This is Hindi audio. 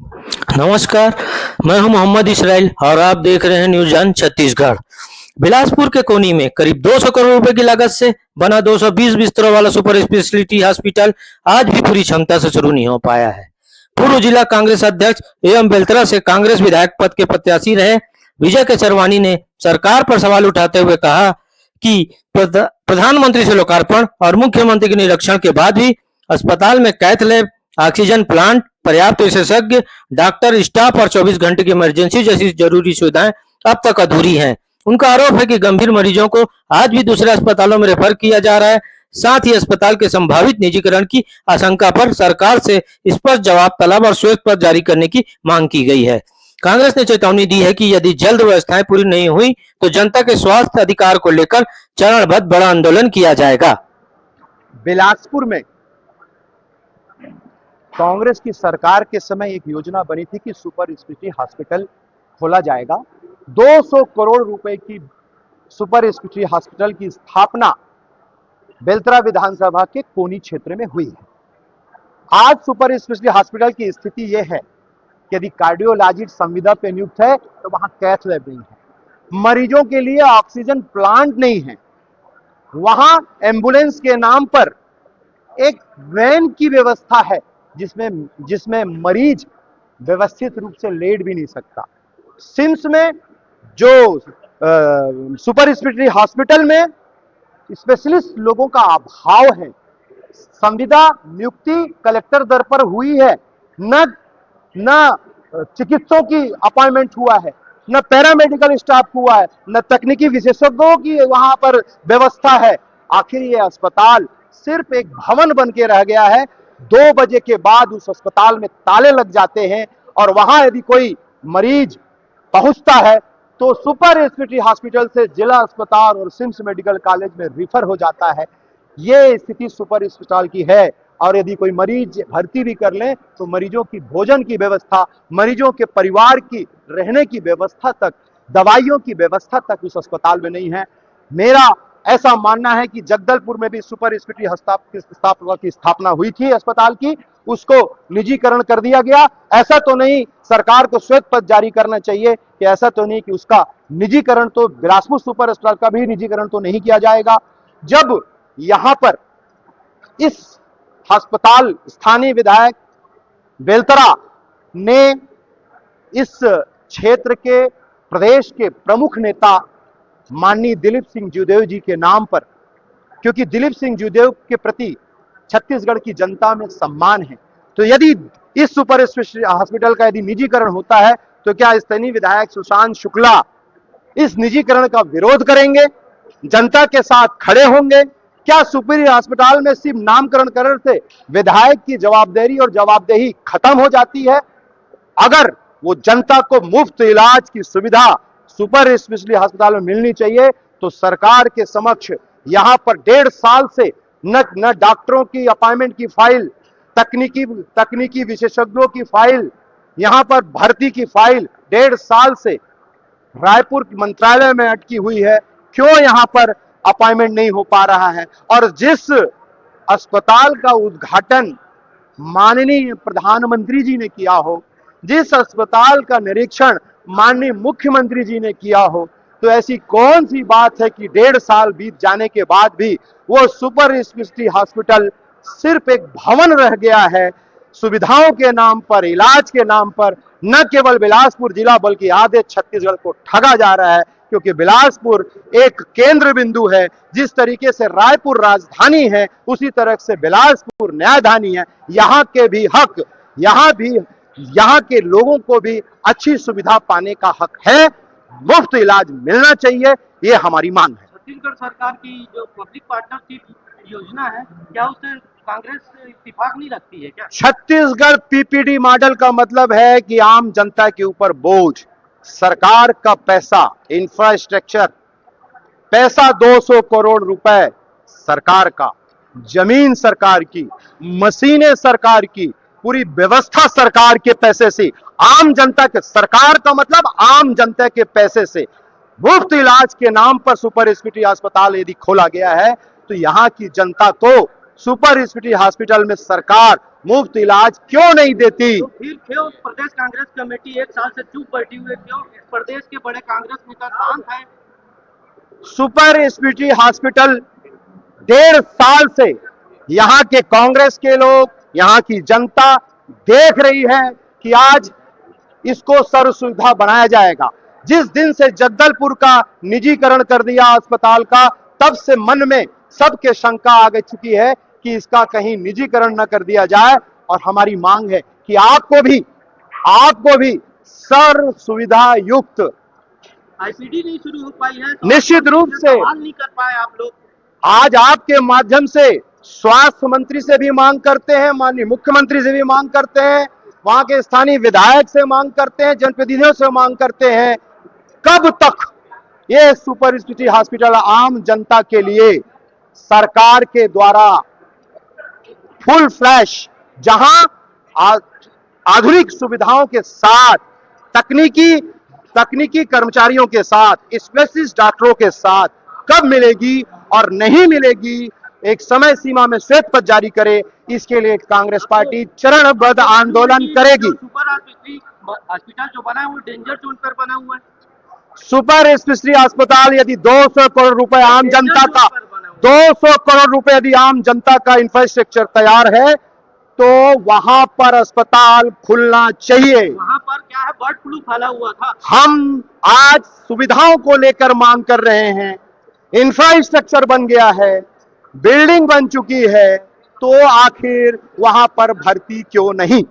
नमस्कार, मैं हूं मोहम्मद इसराइल और आप देख रहे हैं न्यूज जन छत्तीसगढ़। बिलासपुर के कोनी में करीब 200 करोड़ रुपए की लागत से बना 220 बिस्तरों वाला सुपर स्पेशलिटी हॉस्पिटल आज भी पूरी क्षमता से शुरू नहीं हो पाया है। पूर्व जिला कांग्रेस अध्यक्ष एवं बेलतरा से कांग्रेस विधायक पद के प्रत्याशी रहे विजय केसरवानी ने सरकार पर सवाल उठाते हुए कहा कि प्रधानमंत्री से लोकार्पण और मुख्यमंत्री के निरीक्षण के बाद भी अस्पताल में कैथ लैब, ऑक्सीजन प्लांट, पर्याप्त विशेषज्ञ डॉक्टर, स्टाफ और 24 घंटे की इमरजेंसी जैसी जरूरी सुविधाएं अब तक अधूरी हैं। उनका आरोप है कि गंभीर मरीजों को आज भी दूसरे अस्पतालों में रेफर किया जा रहा है। साथ ही अस्पताल के संभावित निजीकरण की आशंका पर सरकार से स्पष्ट जवाब तलब और श्वेत पत्र जारी करने की मांग की गई है। कांग्रेस ने चेतावनी दी है कि यदि जल्द व्यवस्थाएं पूरी नहीं हुई तो जनता के स्वास्थ्य अधिकार को लेकर चरणबद्ध बड़ा आंदोलन किया जाएगा। बिलासपुर में कांग्रेस की सरकार के समय एक योजना बनी थी कि सुपर स्पेशलिटी हॉस्पिटल खोला जाएगा। 200 करोड़ रुपए की सुपर स्पेशलिटी हॉस्पिटल की स्थापना बेलतरा विधानसभा के कोनी क्षेत्र में हुई है। आज सुपर स्पेशलिटी हॉस्पिटल की स्थिति यह है कि यदि कार्डियोलॉजिस्ट संविदा पे नियुक्त है तो वहां कैथ लैब नहीं है, मरीजों के लिए ऑक्सीजन प्लांट नहीं है, वहां एम्बुलेंस के नाम पर एक वैन की व्यवस्था है जिसमें मरीज व्यवस्थित रूप से लेट भी नहीं सकता। सिम्स में जो सुपर स्पेशलिटी हॉस्पिटल में स्पेशलिस्ट लोगों का अभाव है, संविदा नियुक्ति कलेक्टर दर पर हुई है, न चिकित्सकों की अपॉइंटमेंट हुआ है, न पैरामेडिकल स्टाफ हुआ है, न तकनीकी विशेषज्ञों की वहां पर व्यवस्था है। आखिर ये अस्पताल सिर्फ एक भवन बन के रह गया है। 2 बजे के बाद उस अस्पताल में ताले लग जाते हैं और वहां यदि कोई मरीज पहुंचता है तो सुपर स्पेशलिटी हॉस्पिटल से जिला अस्पताल और सिम्स मेडिकल कॉलेज में रिफर हो जाता है। ये स्थिति सुपर अस्पताल की है। और यदि कोई मरीज भर्ती भी कर ले तो मरीजों की भोजन की व्यवस्था, मरीजों के परिवार की रहने की व्यवस्था तक, दवाइयों की व्यवस्था तक उस अस्पताल में नहीं है। मेरा ऐसा मानना है कि जगदलपुर में भी सुपर स्पेशलिटी की स्थापना हुई थी अस्पताल की, उसको निजीकरण कर दिया गया। ऐसा तो नहीं, सरकार को श्वेत पत्र जारी करना चाहिए कि ऐसा तो नहीं कि उसका निजीकरण, तो बिलासपुर सुपर अस्पताल का भी निजीकरण तो नहीं किया जाएगा। जब यहां पर इस अस्पताल स्थानीय विधायक बेलतरा ने इस क्षेत्र के प्रदेश के प्रमुख नेता माननीय दिलीप सिंह जूदेव जी के नाम पर, क्योंकि दिलीप सिंह जूदेव के प्रति छत्तीसगढ़ की जनता में सम्मान है, तो यदि इस सुपर स्पेशलिटी हॉस्पिटल का यदि निजीकरण होता है तो क्या स्थानीय विधायक सुशांत शुक्ला इस निजीकरण का विरोध करेंगे, जनता के साथ खड़े होंगे? क्या सुपर अस्पताल में सिर्फ नामकरण करने से विधायक की जवाबदेही और जवाबदेही खत्म हो जाती है? अगर वो जनता को मुफ्त इलाज की सुविधा सुपर स्पेशलिटी अस्पताल में मिलनी चाहिए तो सरकार के समक्ष यहां पर 1.5 साल से न डॉक्टरों की अपॉइंटमेंट की फाइल, तकनीकी विशेषज्ञों की फाइल, यहां पर भर्ती की फाइल 1.5 साल से रायपुर मंत्रालय में अटकी हुई है। क्यों यहां पर अपॉइंटमेंट नहीं हो पा रहा है? और जिस अस्पताल का उद्घाटन माननीय प्रधानमंत्री जी ने किया हो, जिस अस्पताल का निरीक्षण माननीय मुख्यमंत्री जी ने किया हो, तो ऐसी कौन सी बात है कि 1.5 साल बीत जाने के बाद भी वो सुपर स्पेशलिटी हॉस्पिटल सिर्फ एक भवन रह गया है? सुविधाओं के नाम पर, इलाज के नाम पर न केवल बिलासपुर जिला बल्कि आधे छत्तीसगढ़ को ठगा जा रहा है, क्योंकि बिलासपुर एक केंद्र बिंदु है। जिस तरीके से रायपुर राजधानी है उसी तरह से बिलासपुर न्यायधानी है। यहाँ के भी हक, यहाँ के लोगों को भी अच्छी सुविधा पाने का हक है, मुफ्त इलाज मिलना चाहिए, ये हमारी मांग है। छत्तीसगढ़ सरकार की जो पब्लिक पार्टनरशिप योजना है, क्या उससे कांग्रेस इत्तेफाक नहीं रखती है क्या? छत्तीसगढ़ पीपीडी मॉडल का मतलब है कि आम जनता के ऊपर बोझ, सरकार का पैसा, इंफ्रास्ट्रक्चर पैसा 200 करोड़ रुपए सरकार का, जमीन सरकार की, मशीनें सरकार की, पूरी व्यवस्था सरकार के पैसे से, आम जनता के, सरकार का मतलब आम जनता के पैसे से मुफ्त इलाज के नाम पर सुपर स्पेशलिटी अस्पताल यदि खोला गया है तो यहां की जनता तो सुपर स्पेशलिटी हॉस्पिटल में सरकार मुफ्त इलाज क्यों नहीं देती? तो फिर क्यों प्रदेश कांग्रेस कमेटी एक साल से चुप बैठी हुई है? क्यों इस प्रदेश के बड़े कांग्रेस नेता शांत है? सुपर स्पेशलिटी हॉस्पिटल 1.5 साल से यहाँ के कांग्रेस के लोग, यहाँ की जनता देख रही है कि आज इसको सर्व सुविधा बनाया जाएगा। जिस दिन से जगदलपुर का निजीकरण कर दिया अस्पताल का, तब से मन में सबके शंका आ गई चुकी है कि इसका कहीं निजीकरण न कर दिया जाए। और हमारी मांग है कि आपको भी सर्व सुविधा युक्त, आईपीडी नहीं शुरू हो पाई है तो निश्चित रूप से सवाल नहीं कर पाए आप लोग। आज आपके माध्यम से स्वास्थ्य मंत्री से भी मांग करते हैं, माननीय मुख्यमंत्री से भी मांग करते हैं, वहां के स्थानीय विधायक से मांग करते हैं, जनप्रतिनिधियों से मांग करते हैं, कब तक ये सुपर स्पेशलिटी हॉस्पिटल आम जनता के लिए सरकार के द्वारा फुल फ्लैश, जहां आधुनिक सुविधाओं के साथ, तकनीकी कर्मचारियों के साथ, स्पेशलिस्ट डॉक्टरों के साथ कब मिलेगी और नहीं मिलेगी, एक समय सीमा में श्वेत पत्र जारी करे। इसके लिए कांग्रेस पार्टी चरणबद्ध आंदोलन करेगी। सुपर हॉस्पिटल जो बना है वो डेंजर जोन पर बना हुआ है। सुपर स्पेशलिटी अस्पताल यदि 200 करोड़ रुपए आम जनता का 200 करोड़ रुपए यदि आम जनता का इंफ्रास्ट्रक्चर तैयार है तो वहां पर अस्पताल खुलना चाहिए। वहां पर क्या है, बर्ड फ्लू फैला हुआ था। हम आज सुविधाओं को लेकर मांग कर रहे हैं, इंफ्रास्ट्रक्चर बन गया है, बिल्डिंग बन चुकी है, तो आखिर वहां पर भर्ती क्यों नहीं?